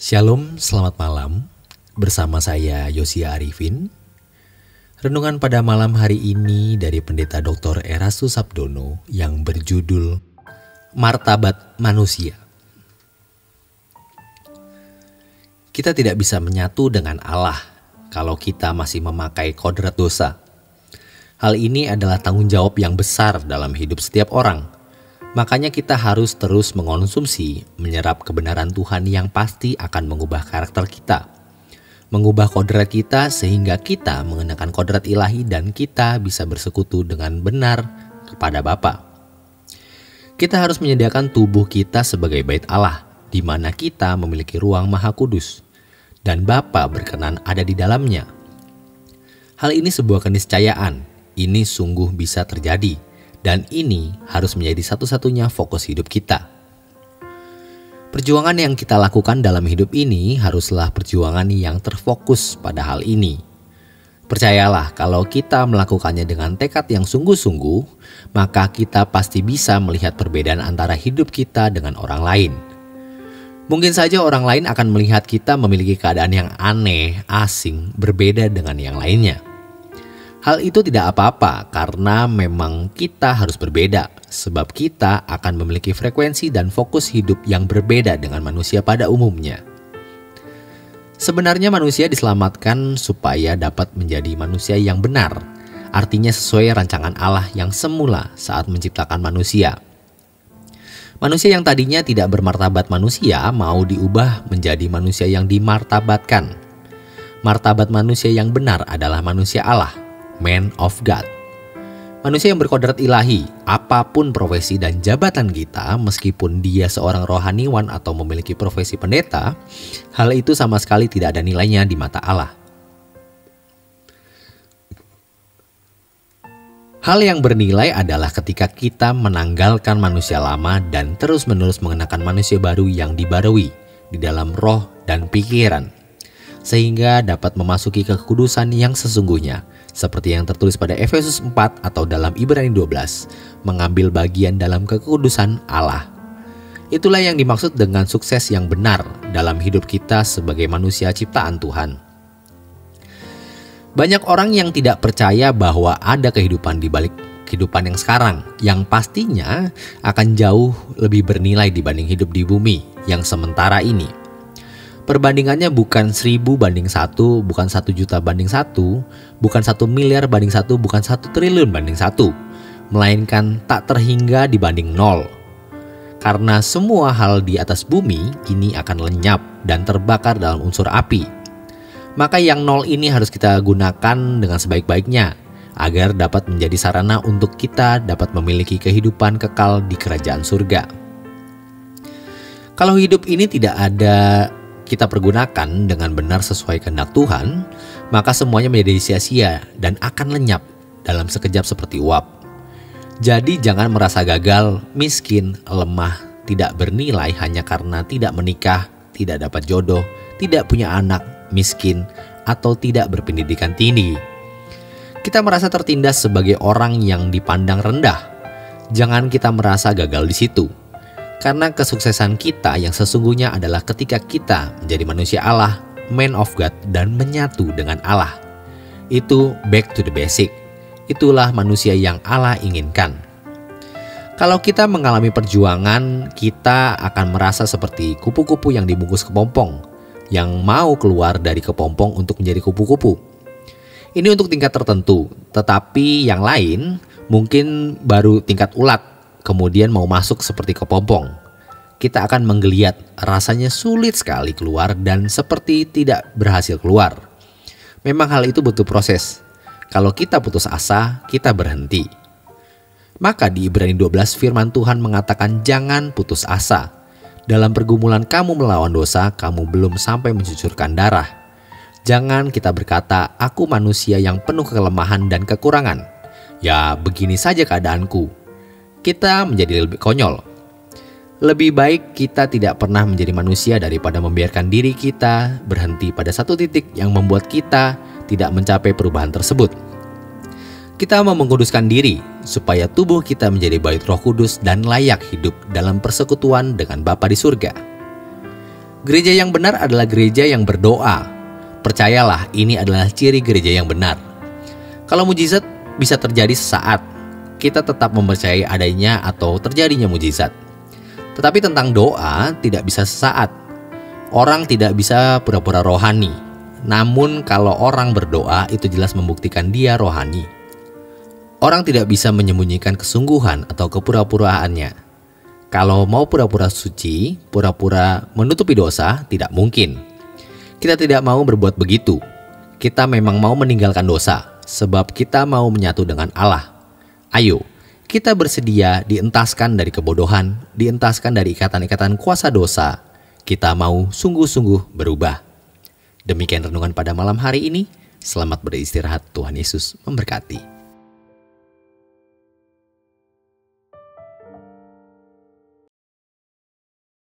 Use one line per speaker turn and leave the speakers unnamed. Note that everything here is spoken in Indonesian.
Shalom, selamat malam. Bersama saya Yosia Arifin. Renungan pada malam hari ini dari Pendeta Dr. Erastus Sabdono yang berjudul Martabat Manusia. Kita tidak bisa menyatu dengan Allah kalau kita masih memakai kodrat dosa. Hal ini adalah tanggung jawab yang besar dalam hidup setiap orang. Makanya kita harus terus mengonsumsi, menyerap kebenaran Tuhan yang pasti akan mengubah karakter kita. Mengubah kodrat kita sehingga kita mengenakan kodrat ilahi dan kita bisa bersekutu dengan benar kepada Bapa. Kita harus menyediakan tubuh kita sebagai bait Allah, di mana kita memiliki ruang Maha Kudus, dan Bapa berkenan ada di dalamnya. Hal ini sebuah keniscayaan, ini sungguh bisa terjadi. Dan ini harus menjadi satu-satunya fokus hidup kita. Perjuangan yang kita lakukan dalam hidup ini haruslah perjuangan yang terfokus pada hal ini. Percayalah, kalau kita melakukannya dengan tekad yang sungguh-sungguh, maka kita pasti bisa melihat perbedaan antara hidup kita dengan orang lain. Mungkin saja orang lain akan melihat kita memiliki keadaan yang aneh, asing, berbeda dengan yang lainnya. Hal itu tidak apa-apa karena memang kita harus berbeda, sebab kita akan memiliki frekuensi dan fokus hidup yang berbeda dengan manusia pada umumnya. Sebenarnya manusia diselamatkan supaya dapat menjadi manusia yang benar, artinya sesuai rancangan Allah yang semula saat menciptakan manusia. Manusia yang tadinya tidak bermartabat manusia mau diubah menjadi manusia yang dimartabatkan. Martabat manusia yang benar adalah manusia Allah. Man of God. Manusia yang berkodrat ilahi, apapun profesi dan jabatan kita, meskipun dia seorang rohaniwan atau memiliki profesi pendeta, hal itu sama sekali tidak ada nilainya di mata Allah. Hal yang bernilai adalah ketika kita menanggalkan manusia lama dan terus-menerus mengenakan manusia baru yang dibarui di dalam roh dan pikiran, sehingga dapat memasuki kekudusan yang sesungguhnya, seperti yang tertulis pada Efesus 4 atau dalam Ibrani 12, mengambil bagian dalam kekudusan Allah. Itulah yang dimaksud dengan sukses yang benar dalam hidup kita sebagai manusia ciptaan Tuhan. Banyak orang yang tidak percaya bahwa ada kehidupan di balik kehidupan yang sekarang, yang pastinya akan jauh lebih bernilai dibanding hidup di bumi yang sementara ini. Perbandingannya bukan 1000 banding 1, bukan 1 juta banding 1, bukan 1 miliar banding 1, bukan 1 triliun banding 1, melainkan tak terhingga dibanding 0. Karena semua hal di atas bumi ini akan lenyap dan terbakar dalam unsur api. Maka yang 0 ini harus kita gunakan dengan sebaik-baiknya, agar dapat menjadi sarana untuk kita dapat memiliki kehidupan kekal di kerajaan surga. Kalau hidup ini tidak ada kita pergunakan dengan benar sesuai kehendak Tuhan, maka semuanya menjadi sia-sia dan akan lenyap dalam sekejap seperti uap. Jadi jangan merasa gagal, miskin, lemah, tidak bernilai hanya karena tidak menikah, tidak dapat jodoh, tidak punya anak, miskin, atau tidak berpendidikan tinggi. Kita merasa tertindas sebagai orang yang dipandang rendah. Jangan kita merasa gagal di situ. Karena kesuksesan kita yang sesungguhnya adalah ketika kita menjadi manusia Allah, man of God, dan menyatu dengan Allah. Itu back to the basic. Itulah manusia yang Allah inginkan. Kalau kita mengalami perjuangan, kita akan merasa seperti kupu-kupu yang dibungkus kepompong, yang mau keluar dari kepompong untuk menjadi kupu-kupu. Ini untuk tingkat tertentu, tetapi yang lain mungkin baru tingkat ulat, kemudian mau masuk seperti kepompong. Kita akan menggeliat, rasanya sulit sekali keluar dan seperti tidak berhasil keluar. Memang hal itu butuh proses. Kalau kita putus asa, kita berhenti. Maka di Ibrani 12 firman Tuhan mengatakan jangan putus asa. Dalam pergumulan kamu melawan dosa, kamu belum sampai mencucurkan darah. Jangan kita berkata, aku manusia yang penuh kelemahan dan kekurangan. Ya begini saja keadaanku. Kita menjadi lebih konyol. Lebih baik kita tidak pernah menjadi manusia daripada membiarkan diri kita berhenti pada satu titik yang membuat kita tidak mencapai perubahan tersebut. Kita mau mengkuduskan diri supaya tubuh kita menjadi bait Roh Kudus dan layak hidup dalam persekutuan dengan Bapa di surga. Gereja yang benar adalah gereja yang berdoa. Percayalah, ini adalah ciri gereja yang benar. Kalau mujizat bisa terjadi sesaat, kita tetap mempercayai adanya atau terjadinya mujizat. Tetapi tentang doa tidak bisa sesaat. Orang tidak bisa pura-pura rohani. Namun kalau orang berdoa itu jelas membuktikan dia rohani. Orang tidak bisa menyembunyikan kesungguhan atau kepura-puraannya. Kalau mau pura-pura suci, pura-pura menutupi dosa, tidak mungkin. Kita tidak mau berbuat begitu. Kita memang mau meninggalkan dosa, sebab kita mau menyatu dengan Allah. Ayo, kita bersedia dientaskan dari kebodohan, dientaskan dari ikatan-ikatan kuasa dosa. Kita mau sungguh-sungguh berubah. Demikian renungan pada malam hari ini. Selamat beristirahat, Tuhan Yesus memberkati.